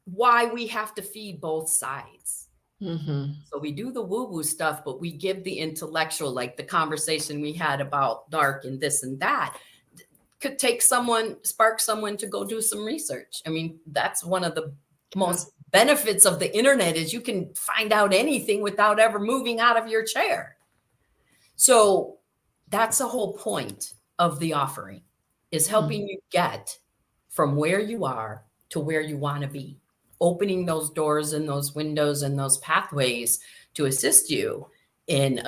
why we have to feed both sides. So we do the woo-woo stuff, but we give the intellectual, like the conversation we had about dark and this and that, could spark someone to go do some research. I mean, that's one of the most benefits of the internet, is you can find out anything without ever moving out of your chair. So that's the whole point of the offering, is helping you get from where you are to where you want to be, opening those doors and those windows and those pathways to assist you in,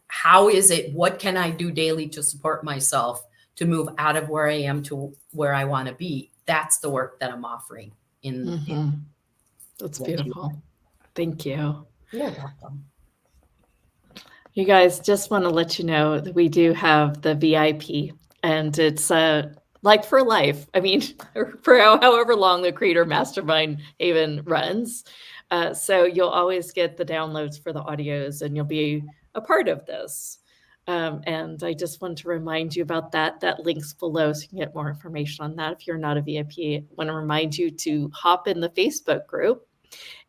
how is it, what can I do daily to support myself to move out of where I am to where I want to be? That's the work that I'm offering in That's beautiful. Thank you. You're welcome. You guys, just want to let you know that we do have the VIP, and it's like for life. I mean, for however long the Creator Mastermind Haven runs. So you'll always get the downloads for the audios, and you'll be a part of this. And I just want to remind you about that. That link's below, so you can get more information on that. If you're not a VIP, I want to remind you to hop in the Facebook group.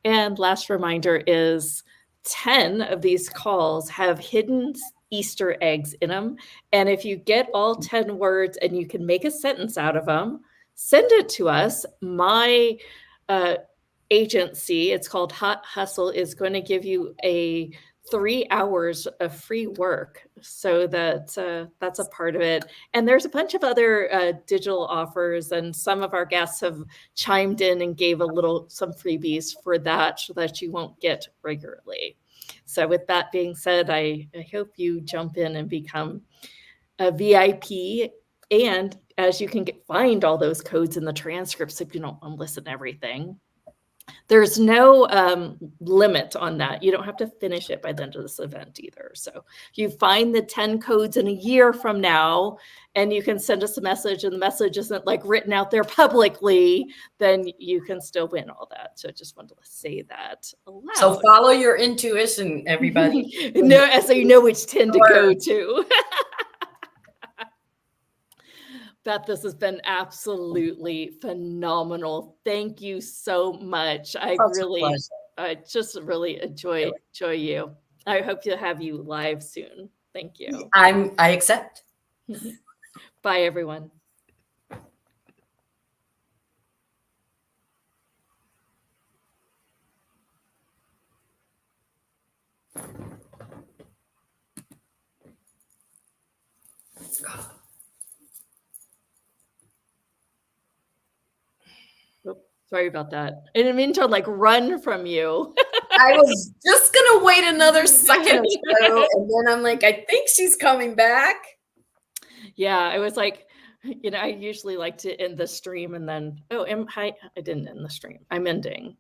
And last reminder is 10 of these calls have hidden Easter eggs in them. And if you get all 10 words and you can make a sentence out of them, send it to us. My agency, it's called Hot Hustle, is going to give you 3 hours of free work. So that's a part of it. And there's a bunch of other digital offers, and some of our guests have chimed in and gave some freebies for that so that you won't get regularly. So with that being said, I hope you jump in and become a VIP. And as you can find all those codes in the transcripts if you don't want to listen to everything. There's no limit on that. You don't have to finish it by the end of this event either. So you find the 10 codes in a year from now, and you can send us a message, and the message isn't like written out there publicly, then you can still win all that. So I just wanted to say that aloud. So follow your intuition, everybody. No, so you know which 10 to go to. Beth, this has been absolutely phenomenal. Thank you so much. I just really enjoy you. I hope to have you live soon. Thank you. I accept. Bye, everyone. Sorry about that. I didn't mean to run from you. I was just going to wait another second or so, and then I'm like, I think she's coming back. Yeah, I was like, I usually like to end the stream and then, hi, I didn't end the stream. I'm ending.